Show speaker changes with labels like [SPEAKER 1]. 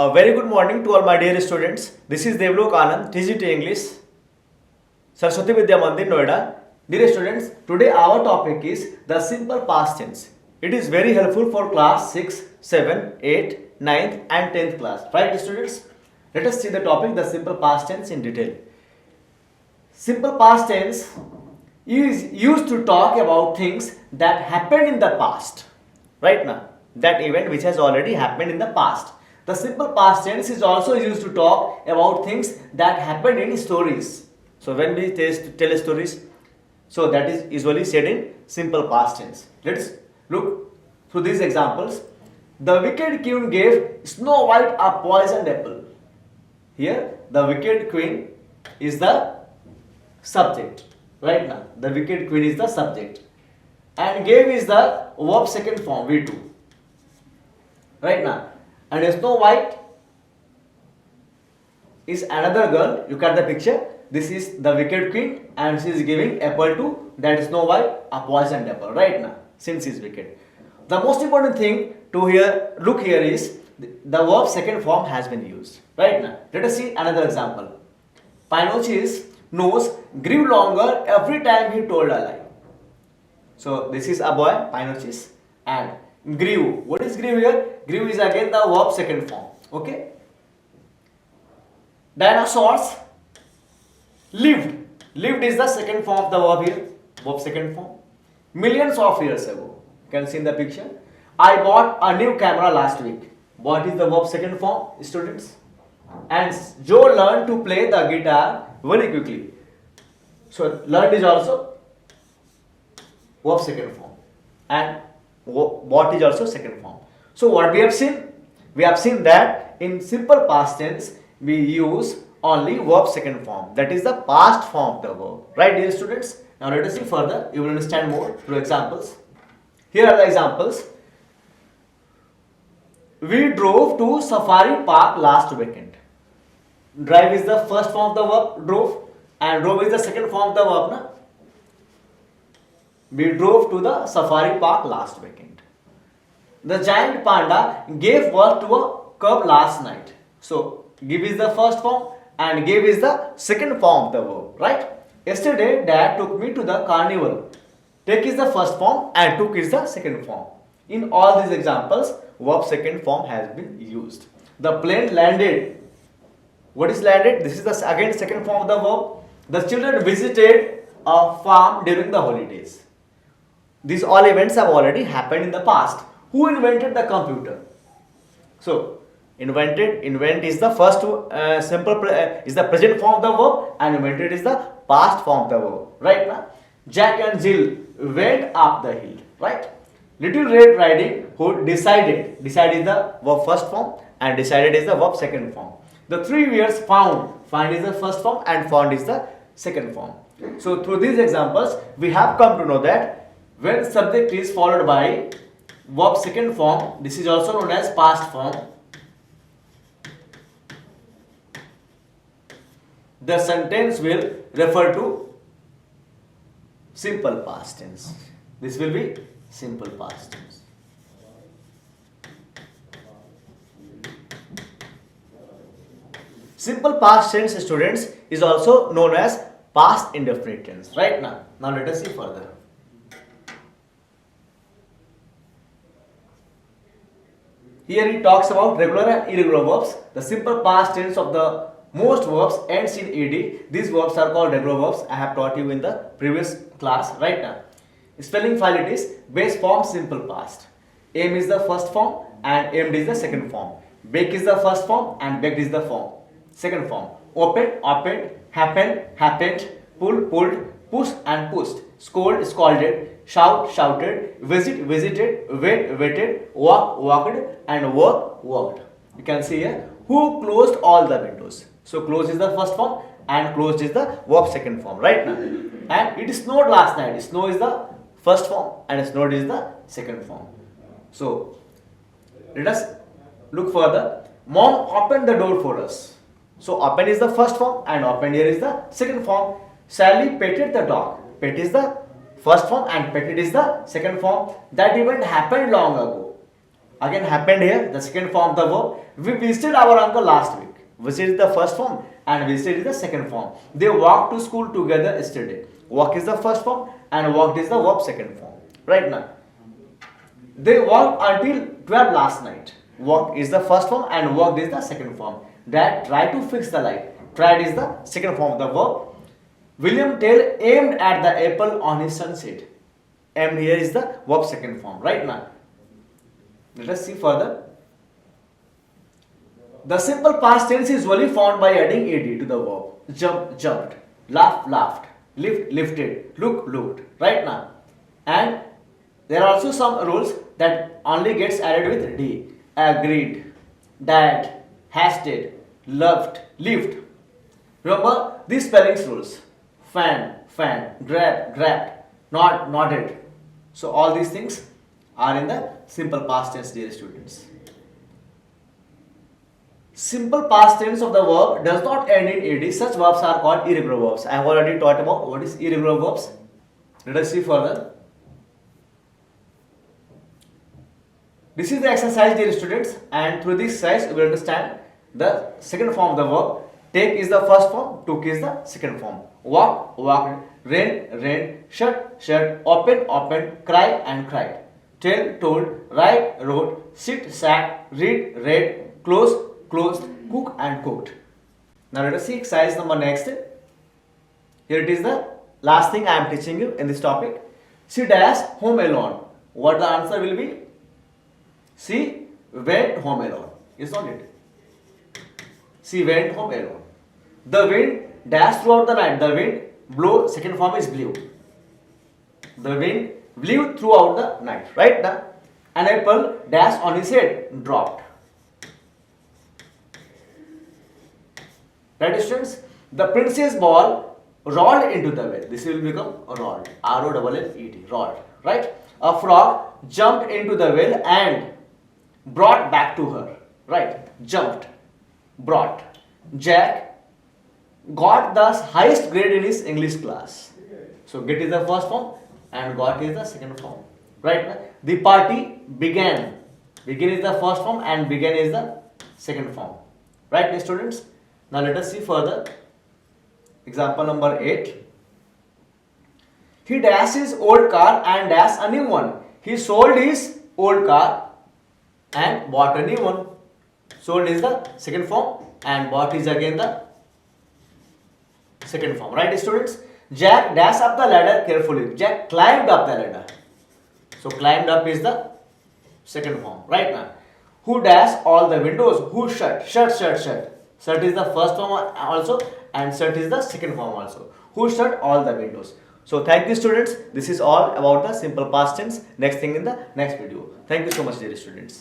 [SPEAKER 1] A very good morning to all my dear students. This is Devlok Anand, TGT English, Saraswati Vidya Mandir, Noida. Dear students, today our topic is the simple past tense. It is very helpful for class 6, 7, 8, 9th and 10th class. Right students? Let us see the topic, the simple past tense in detail. Simple past tense is used to talk about things that happened in the past. Right now, that event which has already happened in the past. The simple past tense is also used to talk about things that happened in stories. So when we tell stories, so that is usually said in simple past tense. Let's look through these examples. The wicked queen gave Snow White a poisoned apple. Here, the wicked queen is the subject. Right now, the wicked queen is the subject. And gave is the verb second form, V2. Right now. And Snow White is another girl. You got the picture. This is the wicked queen and she is giving apple to that Snow White, a poisoned apple. Right now, since she is wicked. The most important thing to look here is the verb second form has been used. Right now, let us see another example. Pinocchio's nose grew longer every time he told a lie. So this is a boy, Pinocchio, and grew. What is grew here? Grew is again the verb second form. Okay. Dinosaurs lived. Lived is the second form of the verb here. Verb second form. Millions of years ago. You can see in the picture. I bought a new camera last week. What is the verb second form, students? And Joe learned to play the guitar very quickly. So learned is also verb second form. And what is also second form. So what we have seen? We have seen that in simple past tense we use only verb second form. That is the past form of the verb. Right, dear students? Now let us see further. You will understand more through examples. Here are the examples. We drove to Safari Park last weekend. Drive is the first form of the verb, drove, and drove is the second form of the verb. Na? We drove to the Safari Park last weekend. The giant panda gave birth to a cub last night. So, give is the first form and gave is the second form of the verb, right? Yesterday, dad took me to the carnival. Take is the first form and took is the second form. In all these examples, verb second form has been used. The plane landed. What is landed? This is the again second form of the verb. The children visited a farm during the holidays. These all events have already happened in the past. Who invented the computer? So, invent is the first is the present form of the verb and invented is the past form of the verb. Right now, Jack and Jill went up the hill. Right? Little Red Riding Hood decided. Decide is the verb first form and decided is the verb second form. The 3 years found. Find is the first form and found is the second form. So, through these examples, we have come to know that when subject is followed by verb second form, this is also known as past form. The sentence will refer to simple past tense. This will be simple past tense. Simple past tense, students, is also known as past indefinite tense. Right now. Now let us see further. Here he talks about regular and irregular verbs. The simple past tense of the most verbs ends in ed. These verbs are called regular verbs. I have taught you in the previous class. Right now. Spelling file it is base form simple past. Aim is the first form and aimed is the second form. Bake is the first form and baked is the second form. Open, opened, happen, happened, pull, pulled, push and pushed. Scold, scalded, shout, shouted, visit, visited, wait, waited, walk, walked, and work, worked. You can see here who closed all the windows. So close is the first form and closed is the verb second form. Right now. And it snowed last night. Snow is the first form and snowed is the second form. So let us look further. Mom opened the door for us. So open is the first form and open here is the second form. Sally petted the dog. Pet is the first form and petted is the second form. That event happened long ago. again happened here, the second form of the verb. We visited our uncle last week. Visit is the first form and visit is the second form. They walked to school together yesterday. Walk is the first form and walked is the verb second form. Right now. They walked until 12 last night. Walk is the first form and walked is the second form. Dad tried to fix the light. Tried is the second form of the verb. William Tell aimed at the apple on his sunset. Aimed here is the verb second form. Right now. Let us see further. The simple past tense is usually found by adding ed to the verb. Jump, jumped. Laugh, laughed. Lift, lifted. Look, looked. Right now. And there are also some rules that only gets added with d. Agreed, died, hasted, loved, lived. Remember these spellings rules. Fan, fan, grab, grabbed, nod, nodded. So all these things are in the simple past tense, dear students. Simple past tense of the verb does not end in ed. Such verbs are called irregular verbs. I have already taught about what is irregular verbs. Let us see further. This is the exercise, dear students, and through this exercise you will understand the second form of the verb. Take is the first form, took is the second form. Walk, walked, rain, rained, shut, shut, open, opened, cry and cried. Tell, told, write, wrote, sit, sat, read, read, close, closed, cook and cooked. Now let us see exercise number next. Here it is the last thing I am teaching you in this topic. She dash home alone. What the answer will be? She went home alone. Is not it? She went home alone. The wind dashed throughout the night. The wind blew. Second form is blew. The wind blew throughout the night. Right now, an apple dashed on his head. Dropped. Right, students? The princess ball rolled into the well. This will become rolled. R-O-L-L-E-D. Rolled. Right? A frog jumped into the well and brought back to her. Right? Jumped. Brought. Jack got the highest grade in his English class. So get is the first form and got is the second form. Right? The party began. Begin is the first form and began is the second form. Right, students? Now let us see further. Example number 8. He dashed his old car and dashed a new one. He sold his old car and bought a new one. Sold is the second form and bought is again the second form. Right, students? Jack dashed up the ladder carefully. Jack climbed up the ladder. So climbed up is the second form. Right now. Who dashed all the windows? Who shut? Shut, shut, shut. Shut is the first form also and shut is the second form also. Who shut all the windows? So thank you, students. This is all about the simple past tense. Next thing in the next video. Thank you so much, dear students.